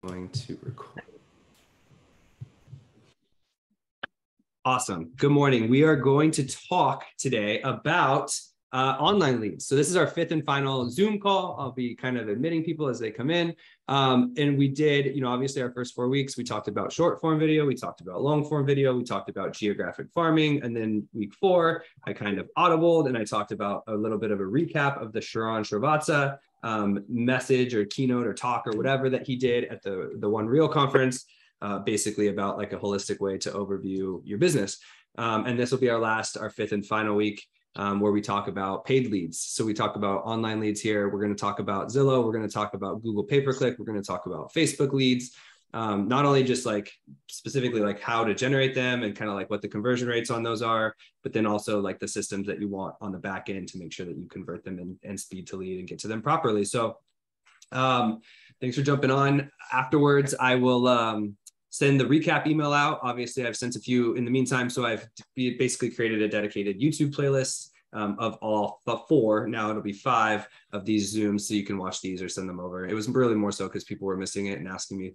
Going to record. Awesome. Good morning. We are going to talk today about online leads. So this is our fifth and final Zoom call. I'll be kind of admitting people as they come in. And we did, obviously our first 4 weeks, we talked about short form video. We talked about long form video. We talked about geographic farming. And then week 4, I kind of audibled and I talked about a little bit of a recap of the Sharon Srivatsa message or keynote or talk or whatever that he did at the One Real conference, basically about like a holistic way to overview your business. And this will be our fifth and final week where we talk about paid leads. So we talk about online leads here. We're going to talk about Zillow. We're going to talk about Google pay-per-click. We're going to talk about Facebook leads. Not only just like specifically like how to generate them and kind of like what the conversion rates on those are, but then also like the systems that you want on the back end to make sure that you convert them and speed to lead and get to them properly. So thanks for jumping on. Afterwards, I will send the recap email out. Obviously, I've sent a few in the meantime. So I've basically created a dedicated YouTube playlist of all 4. Now it'll be 5 of these Zooms, so you can watch these or send them over. It was really more so because people were missing it and asking me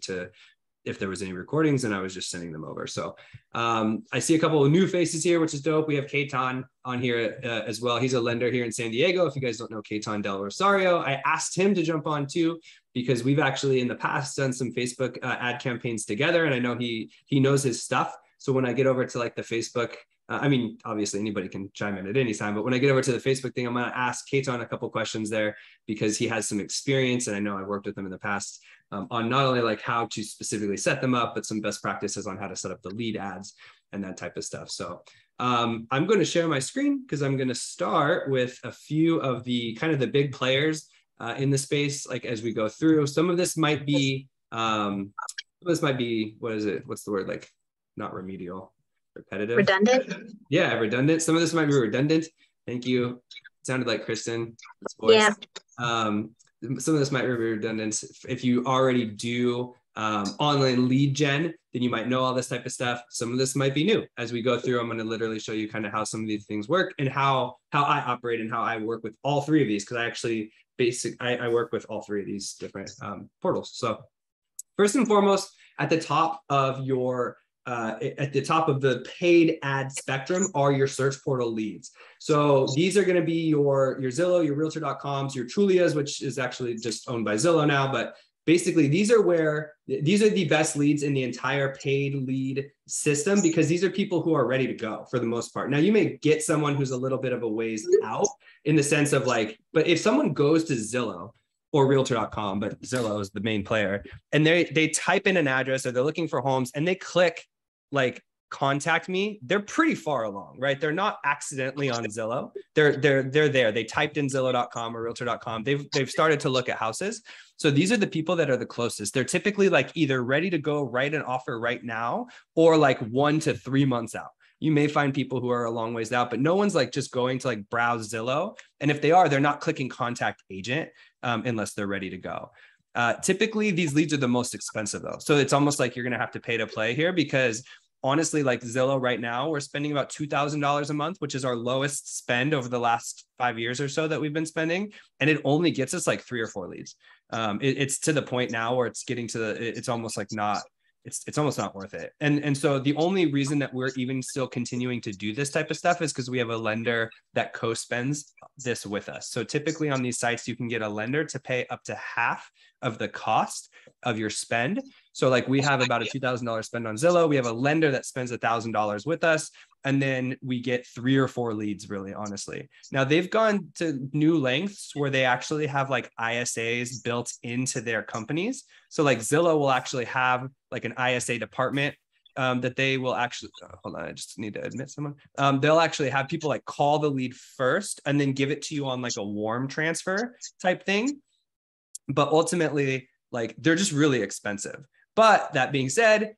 if there was any recordings, and I was just sending them over. So I see a couple of new faces here, which is dope. We have Ketan on here as well. He's a lender here in San Diego. If you guys don't know Ketan Del Rosario, I asked him to jump on too, because we've actually in the past done some Facebook ad campaigns together. And I know he knows his stuff. So when I get over to like the Facebook, I mean, obviously anybody can chime in at any time, but when I get over to the Facebook thing, I'm going to ask Ketan a couple questions there because he has some experience. And I know I've worked with him in the past on not only like how to specifically set them up, but some best practices on how to set up the lead ads and that type of stuff. So I'm going to share my screen because I'm going to start with a few of the kind of the big players in the space, like as we go through. Some of this might be, what is it? What's the word? Like not remedial, repetitive. Redundant? Yeah, redundant. Some of this might be redundant. Thank you. It sounded like Kristen. Voice. Yeah. Some of this might be redundant. If you already do online lead gen, then you might know all this type of stuff. Some of this might be new. As we go through, I'm going to literally show you kind of how some of these things work and how I operate and how I work with all 3 of these, because I actually I work with all 3 of these different portals. So first and foremost, at the top of the paid ad spectrum are your search portal leads. So these are going to be your Zillow, your Realtor.coms, your Trulias, which is actually just owned by Zillow now. But basically, these are the best leads in the entire paid lead system, because these are people who are ready to go for the most part. Now, you may get someone who's a little bit of a ways out in the sense of like, but if someone goes to Zillow or Realtor.com, but Zillow is the main player, and they type in an address or they're looking for homes and they click like contact me, they're pretty far along, right? They're not accidentally on Zillow. They're there. They typed in Zillow.com or Realtor.com. They've started to look at houses. So these are the people that are the closest. They're typically like either ready to go write an offer right now or like 1 to 3 months out. You may find people who are a long ways out, but no one's like just going to like browse Zillow. And if they are, they're not clicking contact agent unless they're ready to go. Typically, these leads are the most expensive though. So it's almost like you're going to have to pay to play here, because honestly, like Zillow right now, we're spending about $2,000 a month, which is our lowest spend over the last 5 years or so that we've been spending. And it only gets us like 3 or 4 leads. It's to the point now where it's getting to it's almost like not, it's almost not worth it. And so the only reason that we're even still continuing to do this type of stuff is because we have a lender that co-spends this with us. So typically on these sites, you can get a lender to pay up to half of the cost of your spend. So like we have about a $2,000 spend on Zillow. We have a lender that spends $1,000 with us. And then we get 3 or 4 leads, really, honestly. Now they've gone to new lengths where they actually have like ISAs built into their companies. So like Zillow will actually have like an ISA department that they will actually, hold on, I just need to admit someone. They'll actually have people like call the lead first and then give it to you on like a warm transfer type thing. But ultimately, like they're just really expensive. But that being said,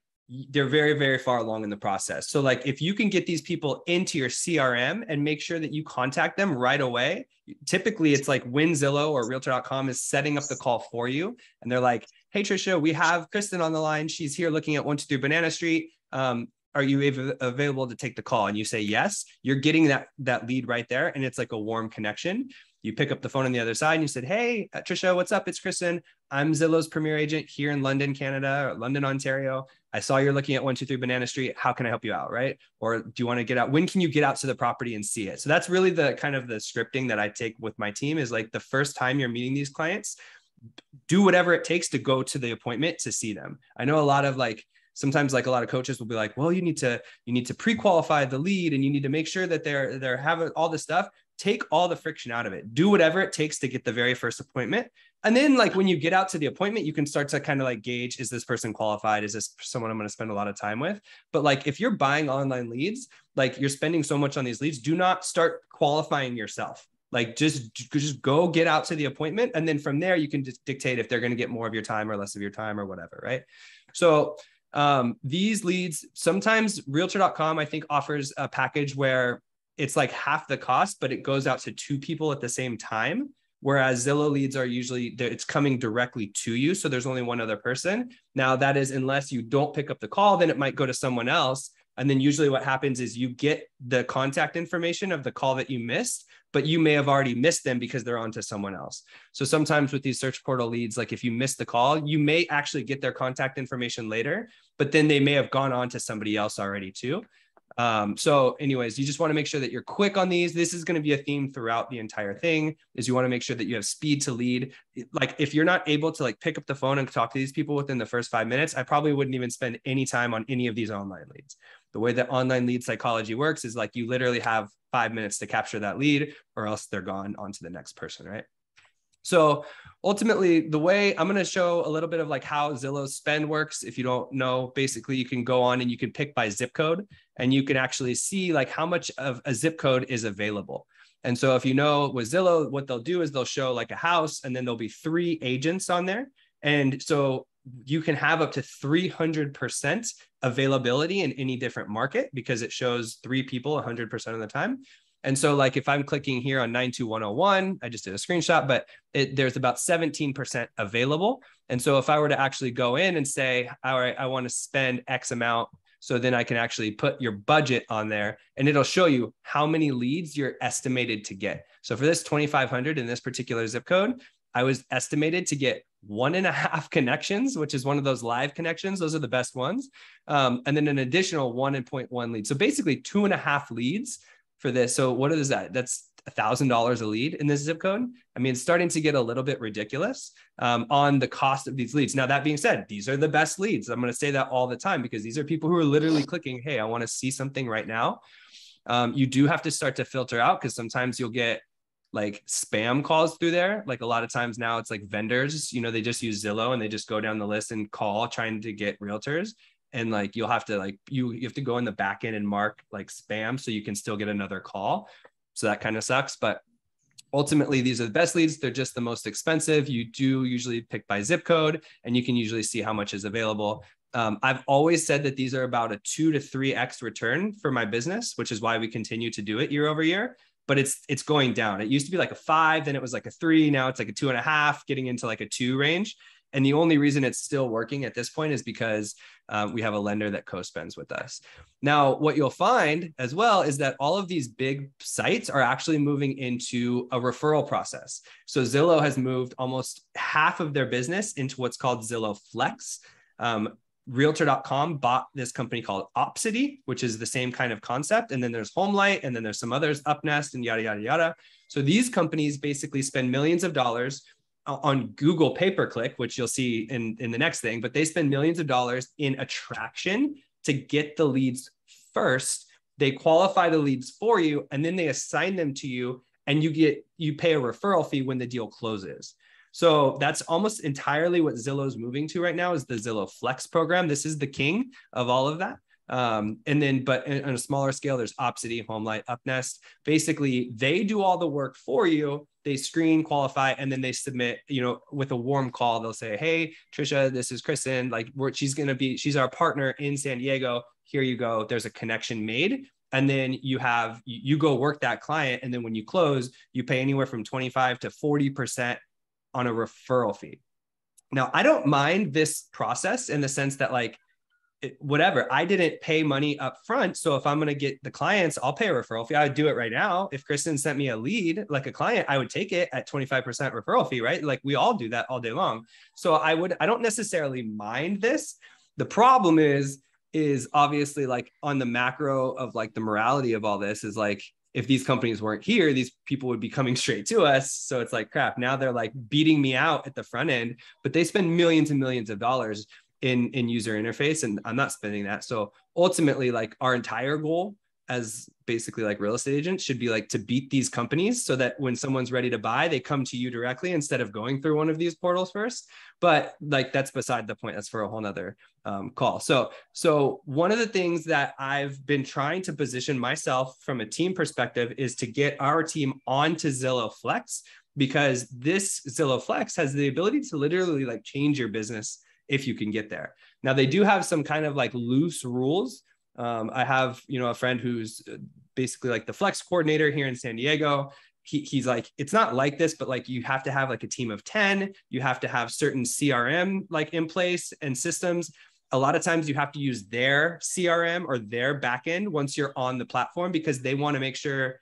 they're very, very far along in the process. So like if you can get these people into your CRM and make sure that you contact them right away, typically it's like when Zillow or Realtor.com is setting up the call for you. And they're like, hey, Trisha, we have Kristen on the line. She's here looking at 123 Banana Street. Are you available to take the call? And you say yes, you're getting that lead right there. And it's like a warm connection. You pick up the phone on the other side and you said, hey, Trisha, what's up? It's Kristen. I'm Zillow's premier agent here in London, Canada, or London, Ontario. I saw you're looking at 123 Banana Street. How can I help you out? Right? Or do you want to get out? When can you get out to the property and see it? So that's really the kind of the scripting that I take with my team, is like the first time you're meeting these clients, do whatever it takes to go to the appointment to see them. I know a lot of sometimes a lot of coaches will be like, well, you need to pre-qualify the lead and you need to make sure that they're having all this stuff. Take all the friction out of it. Do whatever it takes to get the very first appointment. And then when you get out to the appointment, you can start to kind of gauge, is this person qualified? Is this someone I'm going to spend a lot of time with? But if you're buying online leads, you're spending so much on these leads, do not start qualifying yourself. Just go get out to the appointment. And then from there, you can just dictate if they're going to get more of your time or less of your time or whatever. Right. So these leads, sometimes realtor.com, I think, offers a package where it's half the cost, but it goes out to 2 people at the same time. Whereas Zillow leads are usually, it's coming directly to you. So there's only one other person. Now that is, unless you don't pick up the call, then it might go to someone else. And then usually what happens is you get the contact information of the call that you missed, but you may have already missed them because they're on to someone else. So sometimes with these search portal leads, if you miss the call, you may actually get their contact information later, but then they may have gone on to somebody else already too. So anyways, you just want to make sure that you're quick on these. This is going to be a theme throughout the entire thing, is you want to make sure that you have speed to lead. If you're not able to pick up the phone and talk to these people within the first 5 minutes, I probably wouldn't even spend any time on any of these online leads. The way that online lead psychology works is you literally have 5 minutes to capture that lead, or else they're gone on to the next person, right? So ultimately, the way I'm going to show a little bit of how Zillow's spend works. If you don't know, basically you can go on and you can pick by zip code, and you can actually see how much of a zip code is available. And so if you know with Zillow, what they'll do is they'll show a house, and then there'll be 3 agents on there. And so you can have up to 300% availability in any different market, because it shows 3 people 100% of the time. And so if I'm clicking here on 92101, I just did a screenshot, but there's about 17% available. And so if I were to actually go in and say, all right, I want to spend X amount, so then I can actually put your budget on there, and it'll show you how many leads you're estimated to get. So for this 2,500 in this particular zip code, I was estimated to get 1.5 connections, which is one of those live connections. Those are the best ones. And then an additional 1.1 leads. So basically 2.5 leads for this. So what is that? That's $1,000 a lead in this zip code. I mean, it's starting to get a little bit ridiculous on the cost of these leads. Now, that being said, these are the best leads. I'm going to say that all the time, because these are people who are literally clicking, hey, I want to see something right now. You do have to start to filter out, because sometimes you'll get spam calls through there. A lot of times now it's vendors, they just use Zillow and they just go down the list and call trying to get realtors. And you'll have to you have to go in the back end and mark spam, so you can still get another call. So that kind of sucks. But ultimately, these are the best leads. They're just the most expensive. You do usually pick by zip code, and you can usually see how much is available. I've always said that these are about a 2 to 3x return for my business, which is why we continue to do it year over year. But it's going down. It used to be a 5, then it was a 3. Now it's a 2.5, getting into a 2 range. And the only reason it's still working at this point is because we have a lender that co-spends with us. Now, what you'll find as well is that all of these big sites are actually moving into a referral process. So Zillow has moved almost half of their business into what's called Zillow Flex. Realtor.com bought this company called Cassity, which is the same kind of concept. And then there's Homelight, and then there's some others, Upnest, and yada, yada, yada. So these companies basically spend millions of dollars on Google pay-per-click, which you'll see in the next thing, but they spend millions of dollars in attraction to get the leads first. They qualify the leads for you, and then they assign them to you, and you pay a referral fee when the deal closes. So that's almost entirely what Zillow's moving to right now, is the Zillow Flex program. This is the king of all of that. And then, but on a smaller scale, there's Cassity, Homelight, Upnest. Basically, they do all the work for you. They screen, qualify, and then they submit, with a warm call. They'll say, hey, Trisha, this is Kristen. She's our partner in San Diego. Here you go. There's a connection made. And then you go work that client. And then when you close, you pay anywhere from 25 to 40% on a referral fee. Now, I don't mind this process in the sense that whatever. I didn't pay money up front. So if I'm going to get the clients, I'll pay a referral fee. I would do it right now. If Kristen sent me a lead, like a client, I would take it at 25% referral fee, right? Like we all do that all day long. So I don't necessarily mind this. The problem is obviously like on the macro of like the morality of all this is like, if these companies weren't here, these people would be coming straight to us. So it's like, crap, now they're like beating me out at the front end, but they spend millions and millions of dollars in user interface, and I'm not spending that. So ultimately, like our entire goal as basically like real estate agents should be like to beat these companies so that when someone's ready to buy, they come to you directly instead of going through one of these portals first. But like, that's beside the point. That's for a whole nother call. So one of the things that I've been trying to position myself from a team perspective is to get our team onto Zillow Flex, because this Zillow Flex has the ability to literally like change your business if you can get there. Now they do have some kind of like loose rules. I have, a friend who's basically like the Flex coordinator here in San Diego. He's like, it's not like this, but like you have to have like a team of 10, you have to have certain CRM like in place and systems. A lot of times you have to use their CRM or their backend once you're on the platform, because they want to make sure,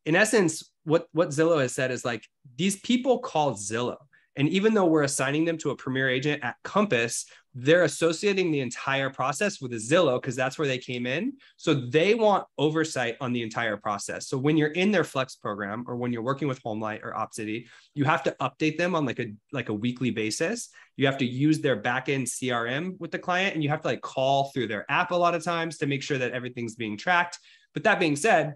in essence, what Zillow has said is like, these people call Zillow. And even though we're assigning them to a premier agent at Compass, they're associating the entire process with a Zillow because that's where they came in. So they want oversight on the entire process. So when you're in their Flex program or when you're working with HomeLight or Opcity, you have to update them on like a weekly basis. You have to use their backend CRM with the client, and you have to like call through their app a lot of times to make sure that everything's being tracked. But that being said,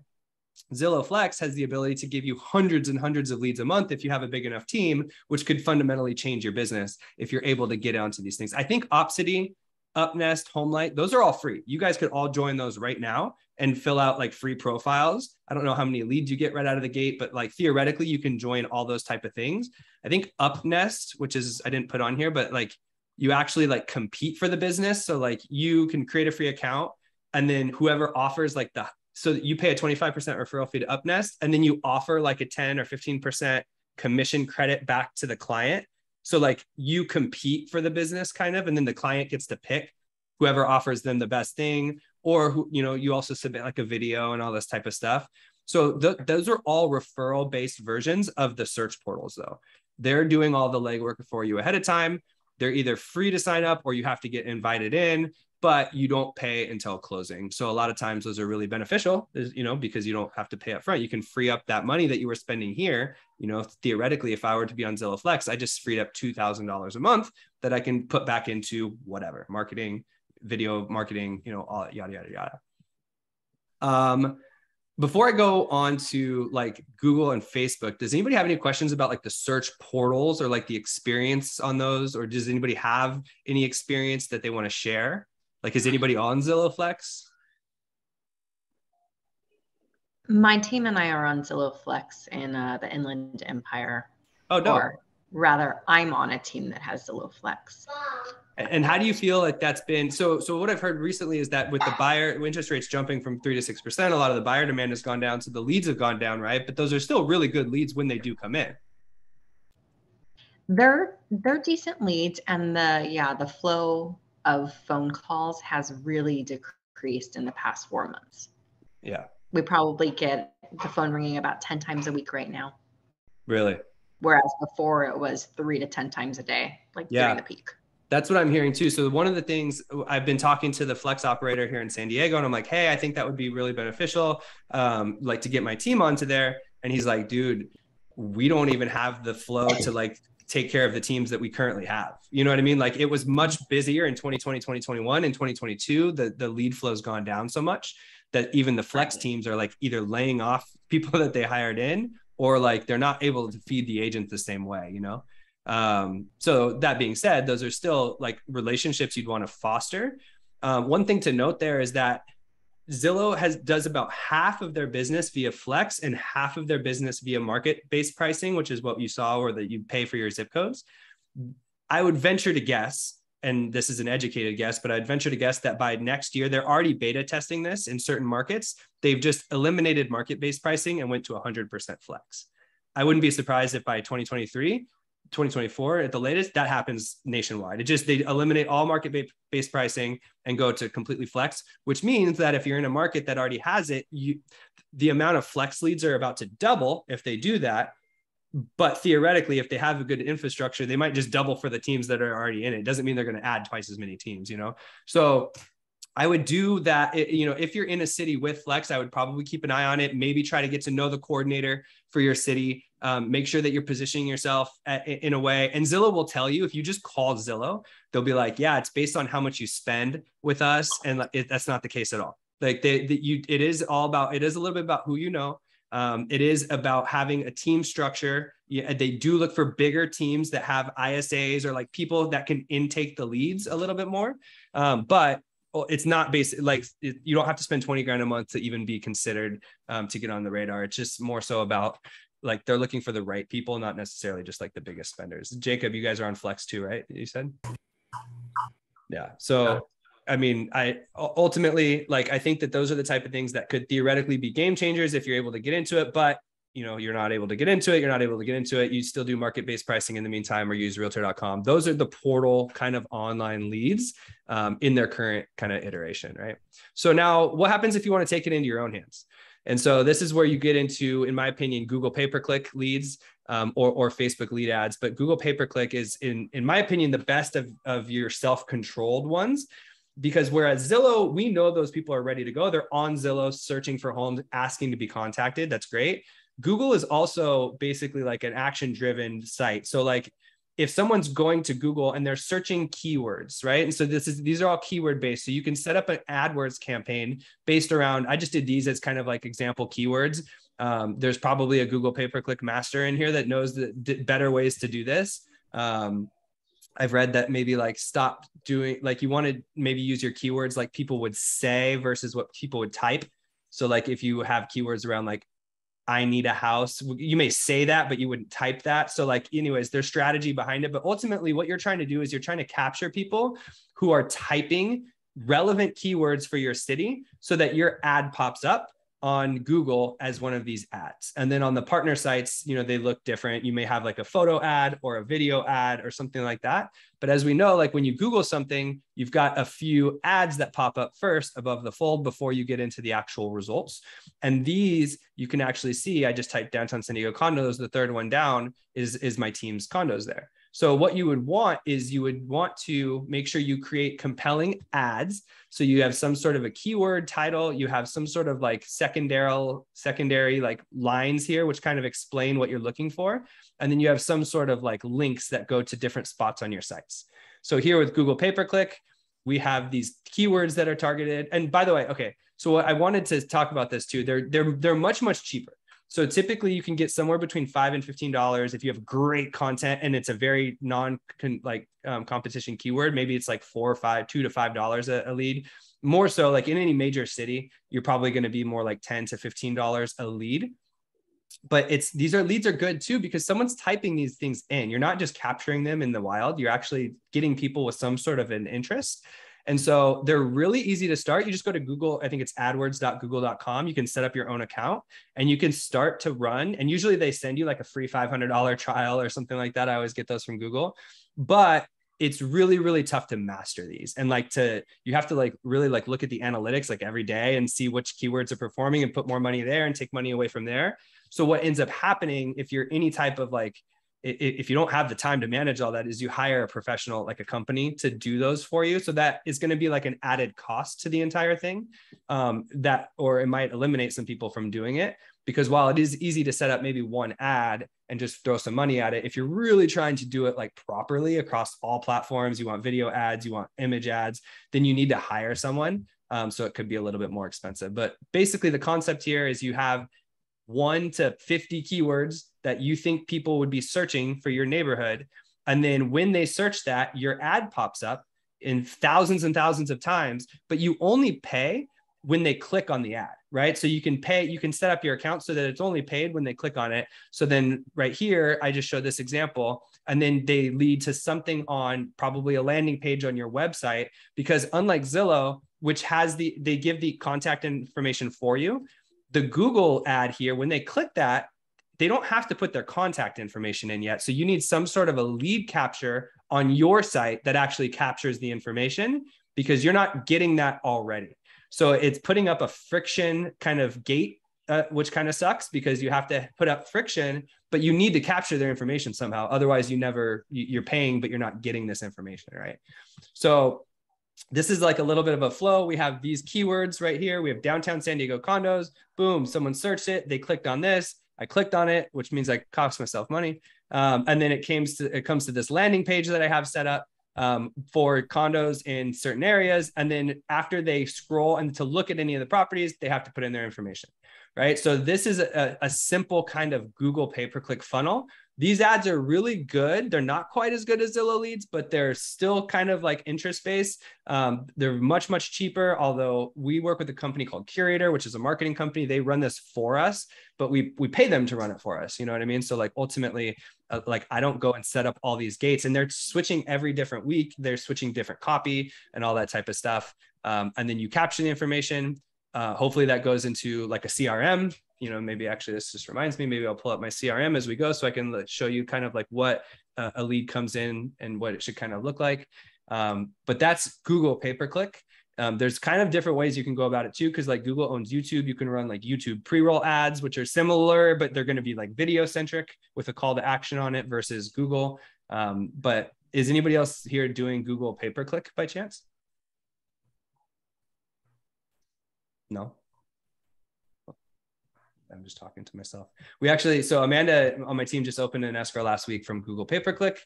Zillow Flex has the ability to give you hundreds and hundreds of leads a month if you have a big enough team, which could fundamentally change your business if you're able to get onto these things. I think Opcity, Upnest, HomeLight, those are all free. You guys could all join those right now and fill out like free profiles. I don't know how many leads you get right out of the gate, but like theoretically you can join all those type of things. I think Upnest, which is, I didn't put on here, but like you actually like compete for the business. So like you can create a free account, and then whoever offers like so you pay a 25% referral fee to Upnest, and then you offer like a 10 or 15% commission credit back to the client. So like you compete for the business kind of, and then the client gets to pick whoever offers them the best thing, or who, you also submit like a video and all this type of stuff. So those are all referral based versions of the search portals though. They're doing all the legwork for you ahead of time. They're either free to sign up or you have to get invited in, but you don't pay until closing. So a lot of times those are really beneficial, because you don't have to pay up front. You can free up that money that you were spending here. Theoretically, if I were to be on Zillow Flex, I just freed up $2,000 a month that I can put back into whatever, marketing, video marketing, all yada, yada, yada. Before I go on to like Google and Facebook, does anybody have any questions about like the search portals or like the experience on those? Or does anybody have any experience that they want to share? Like, is anybody on Zillow Flex? My team and I are on Zillow Flex in the Inland Empire. Oh, no. Or rather, I'm on a team that has Zillow Flex. And how do you feel like that's been? So what I've heard recently is that with the buyer interest rates jumping from 3 to 6%, a lot of the buyer demand has gone down. So the leads have gone down, right? But those are still really good leads when they do come in. They're decent leads, and the flow of phone calls has really decreased in the past 4 months. Yeah. We probably get the phone ringing about 10 times a week right now. Really? Whereas before it was 3 to 10 times a day, like during the peak. That's what I'm hearing too. So one of the things, I've been talking to the Flex operator here in San Diego, and I'm like, hey, I think that would be really beneficial, like to get my team onto there. And he's like, dude, we don't even have the flow to like take care of the teams that we currently have. You know what I mean? Like it was much busier in 2020, 2021. In 2022, the lead flow has gone down so much that even the Flex teams are like either laying off people that they hired in, or like they're not able to feed the agent the same way, So that being said, those are still like relationships you'd want to foster. One thing to note there is that Zillow does about half of their business via Flex and half of their business via market-based pricing, which is what you saw, or that you pay for your zip codes. I would venture to guess, and this is an educated guess, but I'd venture to guess that by next year, they're already beta testing this in certain markets. They've just eliminated market-based pricing and went to 100% Flex. I wouldn't be surprised if by 2023, 2024 at the latest, that happens nationwide. It just, they eliminate all market-based pricing and go to completely flex, which means that if you're in a market that already has it, the amount of flex leads are about to double if they do that. But theoretically, if they have a good infrastructure, they might just double for the teams that are already in it. It doesn't mean they're going to add twice as many teams, you know? So I would do that. You know, if you're in a city with Flex, I would probably keep an eye on it. Maybe try to get to know the coordinator for your city. Make sure that you're positioning yourself in a way. And Zillow will tell you, if you just call Zillow, they'll be like, yeah, it's based on how much you spend with us. And that's not the case at all. Like it is a little bit about who you know. It is about having a team structure. Yeah, they do look for bigger teams that have ISAs or like people that can intake the leads a little bit more. But it's not basic, like you don't have to spend 20 grand a month to even be considered to get on the radar. It's just more so about like, they're looking for the right people, not necessarily just like the biggest spenders. Jacob, you guys are on Flex too, right? You said? Yeah. So, I mean, I ultimately, like, I think that those are the type of things that could theoretically be game changers if you're able to get into it, but you know, you're not able to get into it. You still do market-based pricing in the meantime, or use realtor.com. Those are the portal kind of online leads in their current kind of iteration, right? So now what happens if you want to take it into your own hands? And so this is where you get into, in my opinion, Google pay-per-click leads or Facebook lead ads. But Google pay-per-click is, in my opinion, the best of your self-controlled ones. Because whereas Zillow, we know those people are ready to go. They're on Zillow searching for homes, asking to be contacted. That's great. Google is also basically like an action-driven site. So like if someone's going to Google and they're searching keywords, right? And so these are all keyword based. So you can set up an AdWords campaign based around, I just did these as kind of like example keywords. There's probably a Google pay-per-click master in here that knows the better ways to do this. I've read that maybe like stop doing, like you want to maybe use your keywords like people would say versus what people would type. So like if you have keywords around like, I need a house, you may say that, but you wouldn't type that. So like, anyways, there's strategy behind it. But ultimately what you're trying to do is you're trying to capture people who are typing relevant keywords for your city so that your ad pops up on Google as one of these ads. And then on the partner sites, you know, they look different. You may have like a photo ad or a video ad or something like that. But as we know, like when you Google something, you've got a few ads that pop up first above the fold before you get into the actual results. And these you can actually see, I just typed downtown San Diego condos. The third one down is my team's condos there. So what you would want is you would want to make sure you create compelling ads. So you have some sort of a keyword title, you have some sort of like secondary like lines here, which kind of explain what you're looking for. And then you have some sort of like links that go to different spots on your sites. So here with Google pay-per-click, we have these keywords that are targeted. And by the way, okay, so I wanted to talk about this too. They're much, much cheaper. So typically you can get somewhere between $5 and $15 if you have great content and it's a very competition keyword. Maybe it's like $2 to $5 a lead. More so like in any major city, you're probably going to be more like $10 to $15 a lead. But these leads are good too, because someone's typing these things in. You're not just capturing them in the wild. You're actually getting people with some sort of an interest. And so they're really easy to start. You just go to Google. I think it's adwords.google.com. You can set up your own account and you can start to run. And usually they send you like a free $500 trial or something like that. I always get those from Google, but it's really, really tough to master these. And you have to really look at the analytics like every day and see which keywords are performing and put more money there and take money away from there. So what ends up happening if you're any type of if you don't have the time to manage all that, is you hire a professional, like a company, to do those for you. So that is going to be like an added cost to the entire thing, or it might eliminate some people from doing it. Because while it is easy to set up maybe one ad and just throw some money at it, if you're really trying to do it like properly across all platforms, you want video ads, you want image ads, then you need to hire someone. So it could be a little bit more expensive. But basically the concept here is you have 1 to 50 keywords that you think people would be searching for your neighborhood. And then when they search that, your ad pops up in thousands and thousands of times, but you only pay when they click on the ad, right? So you can set up your account so that it's only paid when they click on it. So then right here, I just showed this example, and then they lead to something on probably a landing page on your website, because unlike Zillow, which they give the contact information for you, the Google ad here, when they click that, they don't have to put their contact information in yet. So you need some sort of a lead capture on your site that actually captures the information, because you're not getting that already. So it's putting up a friction kind of gate, which kind of sucks, because you have to put up friction, but you need to capture their information somehow. Otherwise you're paying, but you're not getting this information, right? So this is like a little bit of a flow. We have these keywords right here. We have downtown San Diego condos. Boom, someone searched it. They clicked on this. I clicked on it, which means I cost myself money. And then it comes to this landing page that I have set up for condos in certain areas. And then after they scroll and to look at any of the properties, they have to put in their information, right? So this is a simple kind of Google pay-per-click funnel. These ads are really good. They're not quite as good as Zillow Leads, but they're still kind of like interest-based. They're much, much cheaper, although we work with a company called Curator, which is a marketing company. They run this for us, but we pay them to run it for us. You know what I mean? So like ultimately, like I don't go and set up all these gates, and they're switching every different week. They're switching different copy and all that type of stuff. And then you capture the information. Hopefully that goes into like a CRM. You know, maybe actually this just reminds me, maybe I'll pull up my CRM as we go so I can show you kind of like what a lead comes in and what it should kind of look like. But that's Google pay-per-click. There's kind of different ways you can go about it too, because like Google owns YouTube. You can run like YouTube pre-roll ads, which are similar, but they're going to be like video centric with a call to action on it versus Google. But is anybody else here doing Google pay-per-click by chance? No. I'm just talking to myself. We actually, so Amanda on my team just opened an escrow last week from Google pay-per-click.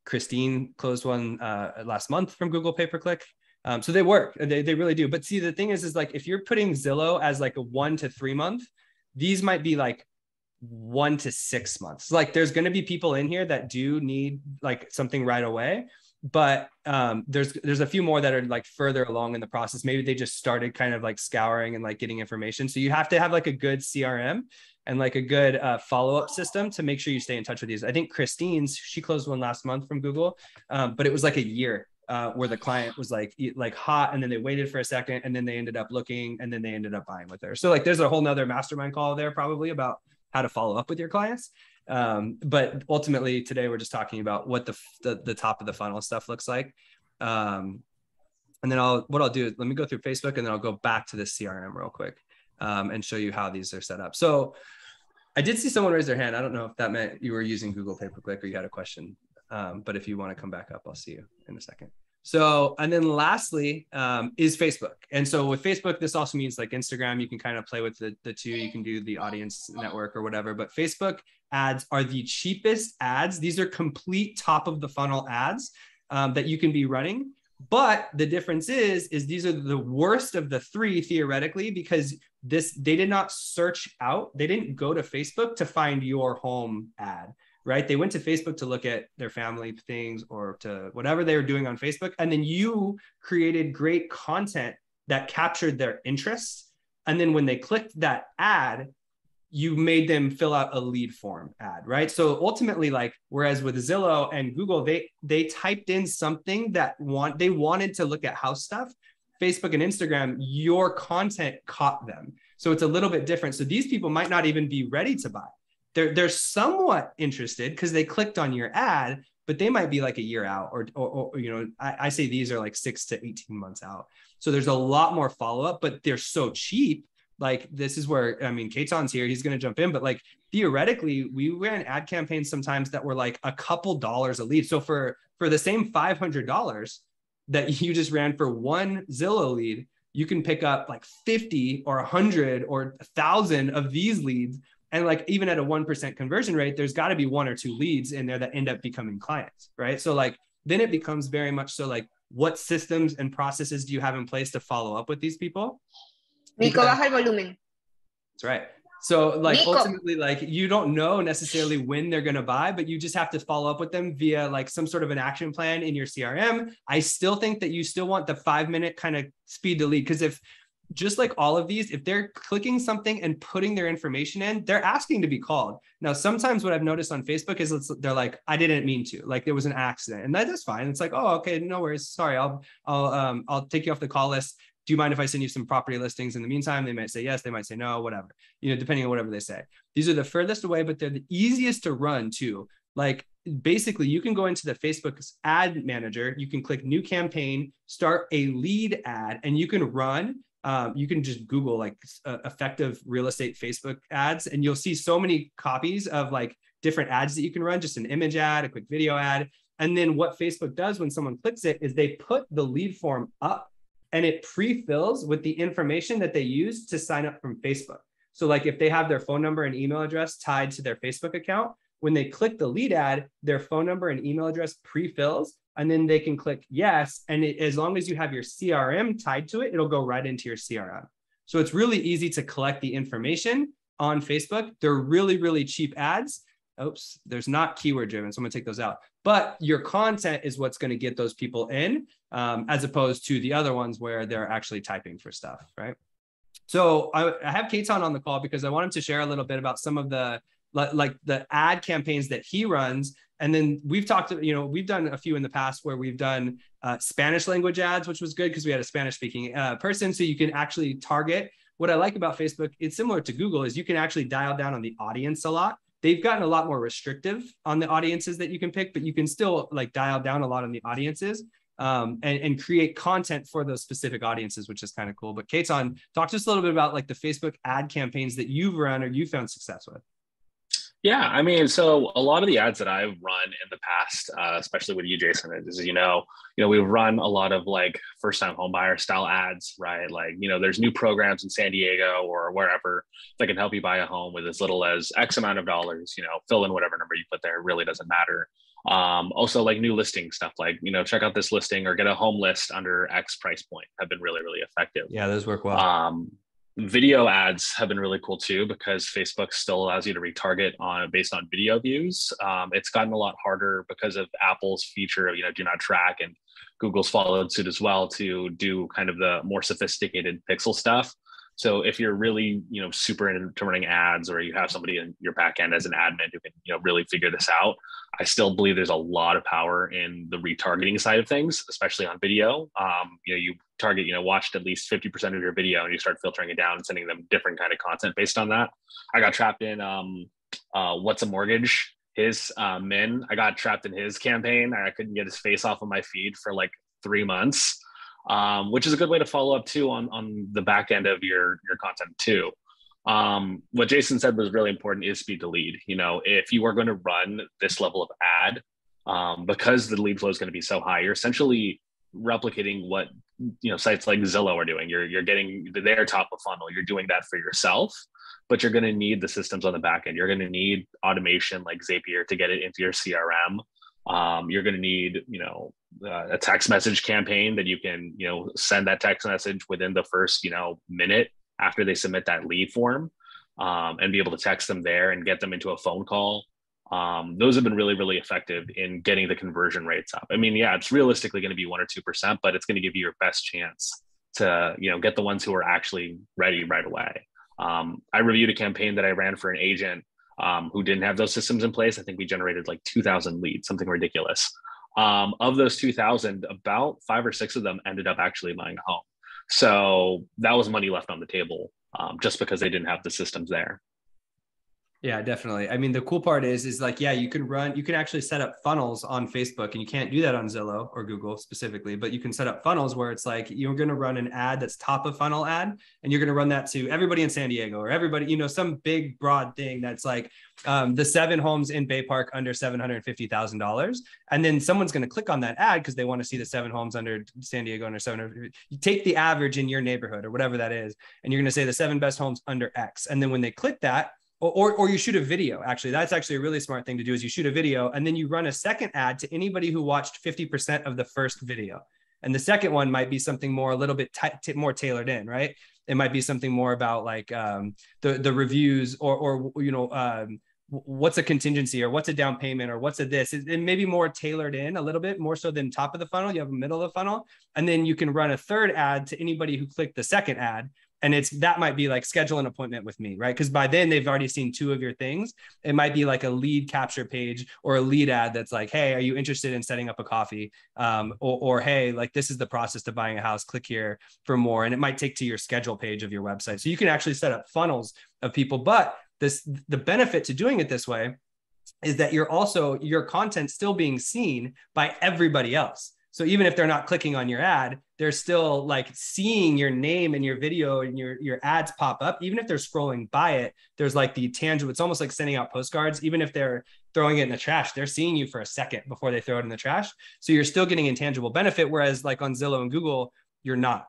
Christine closed one last month from Google pay-per-click. So they work, they really do. But see, the thing is like, if you're putting Zillow as like a 1 to 3 month, these might be like 1 to 6 months. Like there's going to be people in here that do need like something right away. But there's a few more that are like further along in the process. Maybe they just started kind of like scouring and like getting information. So you have to have like a good CRM and like a good follow-up system to make sure you stay in touch with these. I think Christine's, she closed one last month from Google, but it was like a year where the client was like hot, and then they waited for a second, and then they ended up looking, and then they ended up buying with her. So like there's a whole nother mastermind call there probably about how to follow up with your clients. But ultimately today we're just talking about what the top of the funnel stuff looks like. And then what I'll do is let me go through Facebook, and then I'll go back to the CRM real quick and show you how these are set up. So I did see someone raise their hand. I don't know if that meant you were using Google pay-per-click or you had a question. But if you want to come back up, I'll see you in a second. So, and then lastly is Facebook. And so with Facebook, this also means like Instagram, you can kind of play with the two, you can do the audience network or whatever, but Facebook ads are the cheapest ads. These are complete top of the funnel ads that you can be running. But the difference is these are the worst of the three theoretically, because they did not search out. They didn't go to Facebook to find your home ad. Right? They went to Facebook to look at their family things or to whatever they were doing on Facebook. And then you created great content that captured their interests. And then when they clicked that ad, you made them fill out a lead form ad, right? So ultimately, like, whereas with Zillow and Google, they typed in something that they wanted to look at house stuff. Facebook and Instagram, your content caught them. So it's a little bit different. So these people might not even be ready to buy. They're somewhat interested because they clicked on your ad, but they might be like a year out or you know, I say these are like 6 to 18 months out. So there's a lot more follow-up, but they're so cheap. Like this is where, I mean, Katon's here, he's going to jump in, but like theoretically we ran ad campaigns sometimes that were like a couple dollars a lead. So for the same $500 that you just ran for one Zillow lead, you can pick up like 50 or 100 or 1,000 of these leads. And like, even at a 1% conversion rate, there's got to be 1 or 2 leads in there that end up becoming clients, right? So like, then it becomes very much so like, what systems and processes do you have in place to follow up with these people? Nico, baja el volumen. That's right. So like, Nico. ultimately, like you don't know necessarily when they're going to buy, but you just have to follow up with them via like some sort of an action plan in your CRM. I still think that you still want the 5-minute kind of speed to lead. Because if, just like all of these, if they're clicking something and putting their information in, they're asking to be called. Now, sometimes what I've noticed on Facebook is they're like, I didn't mean to, like there was an accident, and that is fine. It's like, oh, okay, no worries. Sorry. I'll take you off the call list. do you mind if I send you some property listings in the meantime? They might say yes, they might say no, whatever, depending on whatever they say. These are the furthest away, but they're the easiest to run too. Like basically you can go into the Facebook ad manager, you can click new campaign, start a lead ad, and you can run, you can just Google like effective real estate Facebook ads, and you'll see so many copies of like different ads that you can run, just an image ad, a quick video ad. And then what Facebook does when someone clicks it is they put the lead form up and it pre-fills with the information that they use to sign up from Facebook. So like if they have their phone number and email address tied to their Facebook account, when they click the lead ad, their phone number and email address pre-fills, and then they can click yes. And as long as you have your CRM tied to it, it'll go right into your CRM. So it's really easy to collect the information on Facebook. They're really, really cheap ads. Oops, there's not keyword driven, so I'm gonna take those out. But your content is what's gonna get those people in, as opposed to the other ones where they're actually typing for stuff, right? So I have Kaitan on the call because I want him to share a little bit about some of the like the ad campaigns that he runs. And then we've talked, we've done a few in the past where we've done Spanish language ads, which was good because we had a Spanish speaking person. So you can actually target. What I like about Facebook, it's similar to Google, is you can actually dial down on the audience a lot. They've gotten a lot more restrictive on the audiences that you can pick, but you can still like dial down a lot on the audiences and create content for those specific audiences, which is kind of cool. But Kaitan, talk to us a little bit about like the Facebook ad campaigns that you've run or you found success with. Yeah, I mean, so a lot of the ads that I've run in the past, especially with you, Jason, is we've run a lot of like first-time homebuyer style ads, right? Like, there's new programs in San Diego or wherever that can help you buy a home with as little as X amount of dollars. Fill in whatever number you put there. It really doesn't matter. Also, like new listing stuff, like check out this listing or get a home list under X price point have been really, really effective. Yeah, those work well. Video ads have been really cool too, because Facebook still allows you to retarget based on video views. It's gotten a lot harder because of Apple's feature of, do not track, and Google's followed suit as well to do kind of the more sophisticated pixel stuff. So if you're really, super into running ads, or you have somebody in your back end as an admin who can, really figure this out, I still believe there's a lot of power in the retargeting side of things, especially on video. You target, watched at least 50% of your video, and you start filtering it down and sending them different kind of content based on that. I got trapped in What's a Mortgage? His Min. I got trapped in his campaign. I couldn't get his face off of my feed for like 3 months. Which is a good way to follow up too on the back end of your content too. What Jason said was really important is speed to lead. If you are going to run this level of ad, because the lead flow is going to be so high, you're essentially replicating what sites like Zillow are doing. You're getting their top of funnel. You're doing that for yourself, but you're going to need the systems on the back end. You're going to need automation like Zapier to get it into your CRM. You're going to need, a text message campaign that you can, send that text message within the first, minute after they submit that lead form, and be able to text them there and get them into a phone call. Those have been really, really effective in getting the conversion rates up. I mean, yeah, it's realistically going to be 1 or 2%, but it's going to give you your best chance to, get the ones who are actually ready right away. I reviewed a campaign that I ran for an agent who didn't have those systems in place. I think we generated like 2,000 leads, something ridiculous. Of those 2,000, about 5 or 6 of them ended up actually buying a home. So that was money left on the table, just because they didn't have the systems there. Yeah, definitely. I mean, the cool part is like, yeah, you can actually set up funnels on Facebook, and you can't do that on Zillow or Google specifically, but you can set up funnels where it's like, you're going to run an ad that's top of funnel ad, and you're going to run that to everybody in San Diego, or everybody, some big broad thing that's like the 7 homes in Bay Park under $750,000. And then someone's going to click on that ad because they want to see the 7 homes under San Diego under 700. You take the average in your neighborhood or whatever that is, and you're going to say the 7 best homes under X. And then when they click that, or you shoot a video. Actually, that's actually a really smart thing to do, is you shoot a video and then you run a second ad to anybody who watched 50% of the first video. And the second one might be something more, a little bit more tailored in, right? It might be something more about like the reviews or what's a contingency or what's a down payment or what's a this. It may be more tailored in a little bit more so than top of the funnel. You have a middle of the funnel, and then you can run a third ad to anybody who clicked the second ad. And that might be like schedule an appointment with me, right? Because by then they've already seen 2 of your things. It might be like a lead capture page or a lead ad that's like, hey, are you interested in setting up a coffee? Or hey, like this is the process to buying a house. Click here for more. And it might take to your schedule page of your website. So you can actually set up funnels of people. But the benefit to doing it this way is that your content's still being seen by everybody else. So even if they're not clicking on your ad, they're still like seeing your name and your video and your ads pop up. Even if they're scrolling by it, there's like the tangible, it's almost like sending out postcards. Even if they're throwing it in the trash, they're seeing you for a second before they throw it in the trash. So you're still getting intangible benefit. Whereas like on Zillow and Google, you're not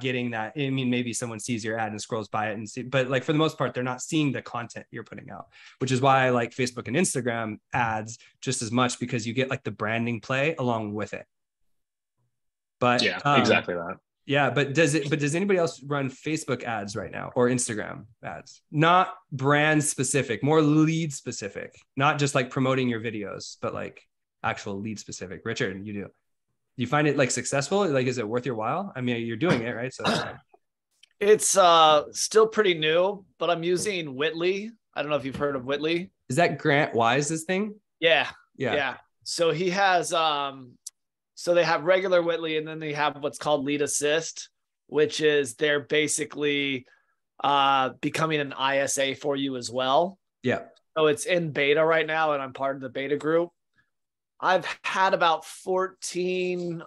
getting that. I mean, maybe someone sees your ad and scrolls by it but like for the most part, they're not seeing the content you're putting out, which is why I like Facebook and Instagram ads just as much, because you get like the branding play along with it. But yeah, exactly that. Yeah. But does anybody else run Facebook ads right now or Instagram ads? Not brand specific, more lead specific, not just like promoting your videos, but like actual lead specific. Richard, you do you find it like successful? Like, is it worth your while? I mean, you're doing it, right? So it's still pretty new, but I'm using Whitley. I don't know if you've heard of Whitley. Is that Grant Wise's thing? Yeah. Yeah. So he has so they have regular Whitley, and then they have what's called Lead Assist, which is they're basically becoming an ISA for you as well. Yeah. So it's in beta right now, and I'm part of the beta group. I've had about 14.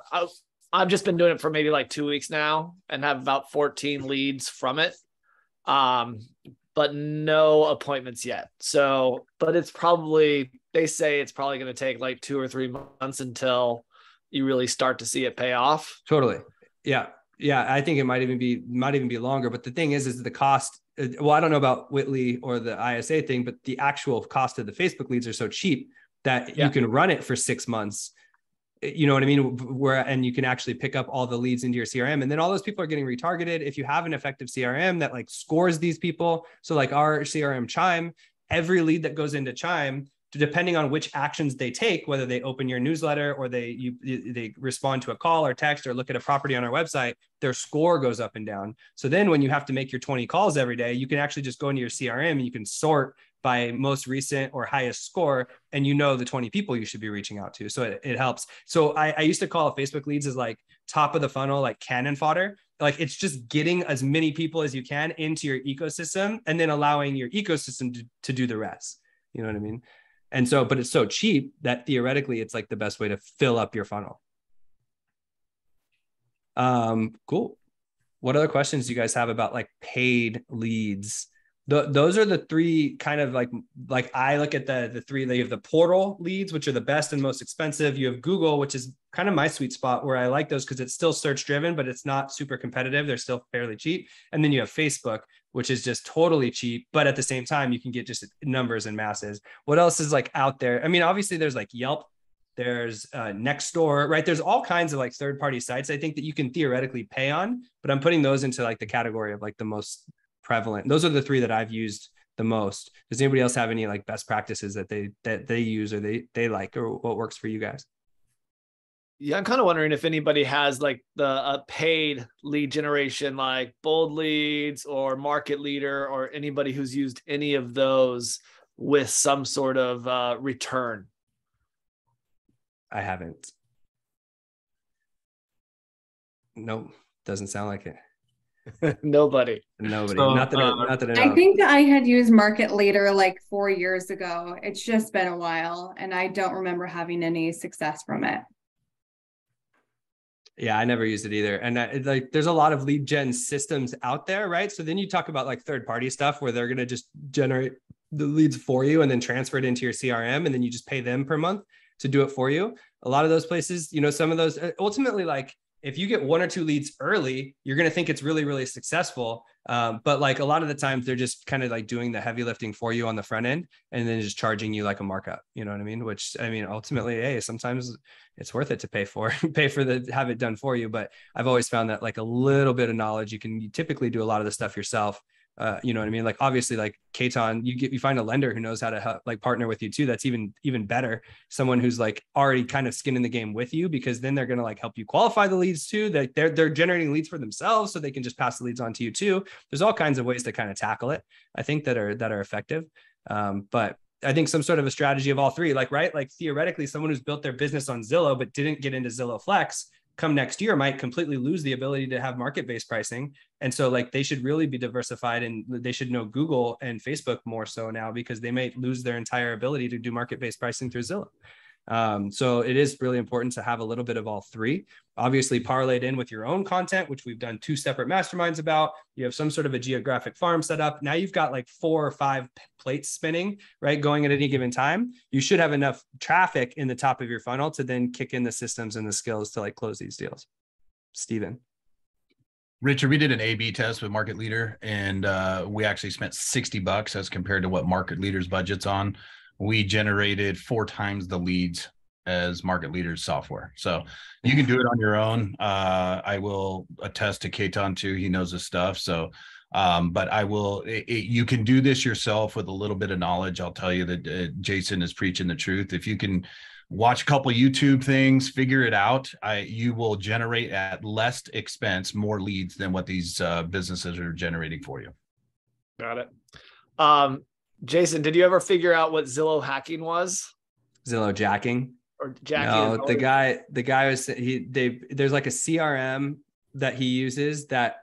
I've just been doing it for maybe like 2 weeks now and have about 14 leads from it. But no appointments yet. So, but they say it's probably going to take like 2 or 3 months until you really start to see it pay off. Totally. Yeah. Yeah. I think it might even be longer, but the thing is the cost. Well, I don't know about Whitley or the ISA thing, but the actual cost of the Facebook leads are so cheap that you can run it for 6 months. You know what I mean? And you can actually pick up all the leads into your CRM. And then all those people are getting retargeted. If you have an effective CRM that like scores these people. So like our CRM Chime, every lead that goes into Chime, depending on which actions they take, whether they open your newsletter or they respond to a call or text or look at a property on our website, their score goes up and down. So then when you have to make your 20 calls every day, you can actually just go into your CRM and you can sort by most recent or highest score, and you know the 20 people you should be reaching out to. So it helps. So I used to call Facebook leads as like top of the funnel, like cannon fodder. Like it's just getting as many people as you can into your ecosystem and then allowing your ecosystem to do the rest. You know what I mean? And so, but it's so cheap that theoretically it's like the best way to fill up your funnel. Cool. What other questions do you guys have about like paid leads? Those are the 3 kind of like I look at the 3. They have the portal leads, which are the best and most expensive. You have Google, which is kind of my sweet spot where I like those because it's still search driven, but it's not super competitive. They're still fairly cheap. And then you have Facebook, which is just totally cheap, but at the same time, you can get just numbers and masses. What else is like out there? I mean, obviously there's like Yelp, there's Nextdoor, right? There's all kinds of like third-party sites I think that you can theoretically pay on, but I'm putting those into like the category of like the most prevalent. Those are the 3 that I've used the most. Does anybody else have any like best practices that they use or they like, or what works for you guys? Yeah, I'm kind of wondering if anybody has like the paid lead generation, like Bold Leads or Market Leader, or anybody who's used any of those with some sort of return. I haven't. Nope, doesn't sound like it. Nobody. So, not that I know. I think I had used Market Leader like 4 years ago. It's just been a while, and I don't remember having any success from it. Yeah, I never used it either. And like, there's a lot of lead gen systems out there, right? So then you talk about like third-party stuff where they're going to just generate the leads for you and then transfer it into your CRM, and then you just pay them per month to do it for you. A lot of those places, you know, some of those ultimately, like if you get 1 or 2 leads early, you're going to think it's really, really successful. But like a lot of the times they're just kind of like doing the heavy lifting for you on the front end and then just charging you like a markup, you know what I mean? Which, I mean, ultimately, hey, sometimes it's worth it to pay for have it done for you. But I've always found that like a little bit of knowledge, you typically do a lot of the stuff yourself. You know what I mean? Like obviously like Katon, you find a lender who knows how to help, like partner with you too. That's even better. Someone who's like already kind of skin in the game with you, because then they're going to like help you qualify the leads too. That they're generating leads for themselves, so they can just pass the leads on to you too. There's all kinds of ways to kind of tackle it, I think, that are effective. But I think some sort of a strategy of all three, like, right? Like theoretically, someone who's built their business on Zillow, but didn't get into Zillow Flex, come next year might completely lose the ability to have market-based pricing. And so like they should really be diversified, and they should know Google and Facebook more so now, because they may lose their entire ability to do market-based pricing through Zillow. So it is really important to have a little bit of all three, obviously parlayed in with your own content, which we've done 2 separate masterminds about. You have some sort of a geographic farm set up. Now you've got like 4 or 5 plates spinning, right? Going at any given time. You should have enough traffic in the top of your funnel to then kick in the systems and the skills to like close these deals. Steven. Richard, we did an A/B test with Market Leader, and we actually spent $60 as compared to what Market Leader's budget's on. We generated 4 times the leads as Market Leader's software. So you can do it on your own. I will attest to Katon too. He knows his stuff. So, but you can do this yourself with a little bit of knowledge. I'll tell you that Jason is preaching the truth. If you can watch a couple YouTube things, figure it out, you will generate at less expense more leads than what these businesses are generating for you. Got it. Jason, did you ever figure out what Zillow hacking was? Zillow jacking? Or jacking? No, the guy was, there's like a CRM that he uses that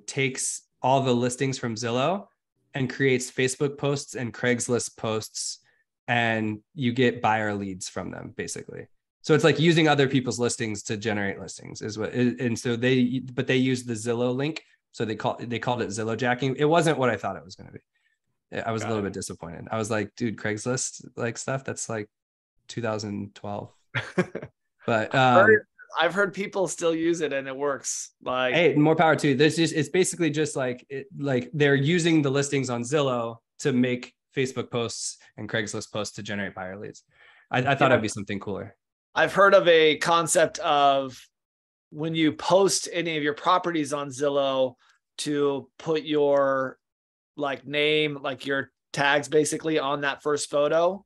takes all the listings from Zillow and creates Facebook posts and Craigslist posts, and you get buyer leads from them basically. So it's like using other people's listings to generate listings is what, and so they use the Zillow link. So they called it Zillow jacking. It wasn't what I thought it was going to be. I was a little bit disappointed. I was like, dude, Craigslist like stuff, that's like 2012. But I've heard people still use it and it works. Like, hey, more power to you. It's basically just like they're using the listings on Zillow to make Facebook posts and Craigslist posts to generate buyer leads. I thought it'd be something cooler. I've heard of a concept of when you post any of your properties on Zillow to put your like name, like your tags basically on that first photo.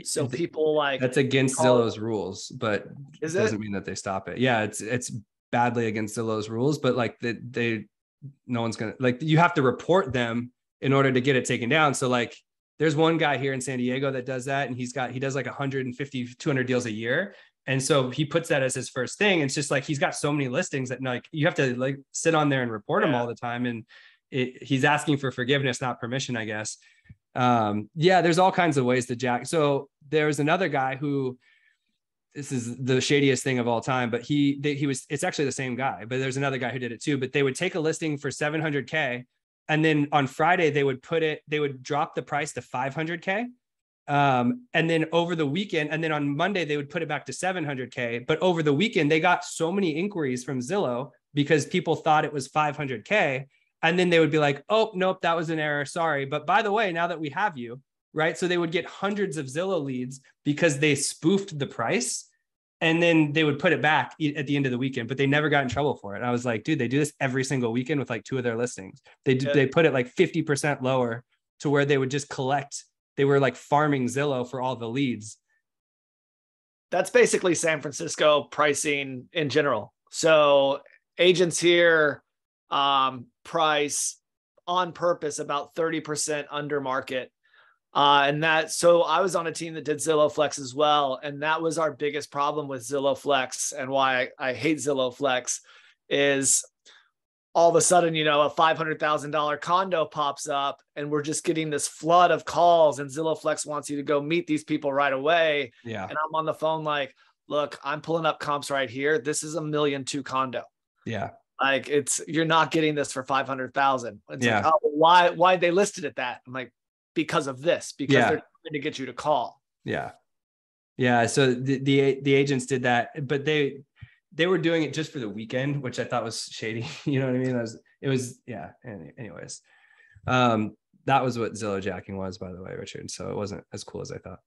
So people like, that's against Zillow's rules, but it doesn't mean that they stop it. Yeah, it's badly against Zillow's rules, but like no one's gonna, like, you have to report them in order to get it taken down. So like there's one guy here in San Diego that does that, and he does like 150, 200 deals a year. And so he puts that as his first thing. It's just like, he's got so many listings that like you have to like sit on there and report them all the time. And he's asking for forgiveness, not permission, I guess. There's all kinds of ways to jack. So there was another guy who, this is the shadiest thing of all time, but it's actually the same guy, but there's another guy who did it too. But they would take a listing for 700K, and then on Friday they would drop the price to 500K. And then over the weekend, and then on Monday they would put it back to 700K. But over the weekend they got so many inquiries from Zillow because people thought it was 500K. And then they would be like, oh, nope, that was an error. Sorry. But by the way, now that we have you, right? So they would get hundreds of Zillow leads because they spoofed the price, and then they would put it back at the end of the weekend, but they never got in trouble for it. And I was like, dude, they do this every single weekend with like 2 of their listings. They put it like 50% lower to where they would just collect. They were like farming Zillow for all the leads. That's basically San Francisco pricing in general. So agents here, price on purpose about 30% under market. So I was on a team that did Zillow Flex as well. And that was our biggest problem with Zillow Flex, and why I hate Zillow Flex is all of a sudden, a $500,000 condo pops up and we're just getting this flood of calls, and Zillow Flex wants you to go meet these people right away. Yeah. And I'm on the phone like, look, I'm pulling up comps right here. This is $1.2 million condo. Yeah. Like you're not getting this for 500,000. It's like, oh, why they listed it that? I'm like, because of this, because they're trying to get you to call. Yeah. Yeah. So the agents did that, but they were doing it just for the weekend, which I thought was shady. You know what I mean? It was anyways. That was what Zillow jacking was, by the way, Richard. So it wasn't as cool as I thought.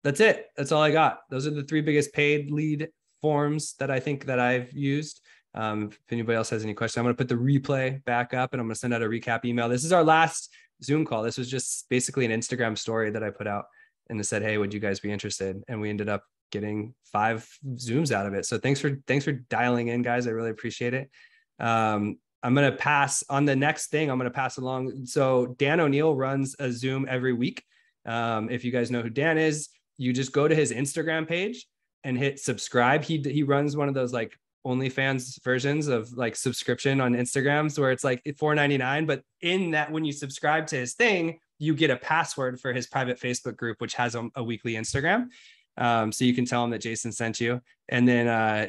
That's it. That's all I got. Those are the 3 biggest paid lead forms that I think that I've used. If anybody else has any questions, I'm going to put the replay back up and I'm going to send out a recap email. This is our last Zoom call. This was just basically an Instagram story that I put out and it said, hey, would you guys be interested? And we ended up getting 5 Zooms out of it. So thanks for dialing in, guys. I really appreciate it. I'm going to pass on the next thing. I'm going to pass along. So Dan O'Neill runs a Zoom every week. If you guys know who Dan is, you just go to his Instagram page and hit subscribe. He runs one of those like OnlyFans versions of like subscription on Instagrams where it's like $4.99. But in that, when you subscribe to his thing, you get a password for his private Facebook group, which has a weekly Instagram. So you can tell him that Jason sent you, and then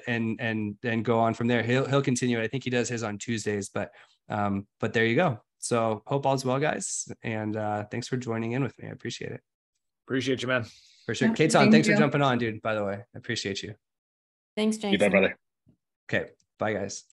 and go on from there. He'll continue. I think he does his on Tuesdays, but there you go. So hope all's well, guys, and thanks for joining in with me. I appreciate it. Appreciate you, man. For sure. Yeah, Katon, thanks you. for jumping on, dude. By the way, I appreciate you. Thanks, Jason. You bet, brother. Okay, bye, guys.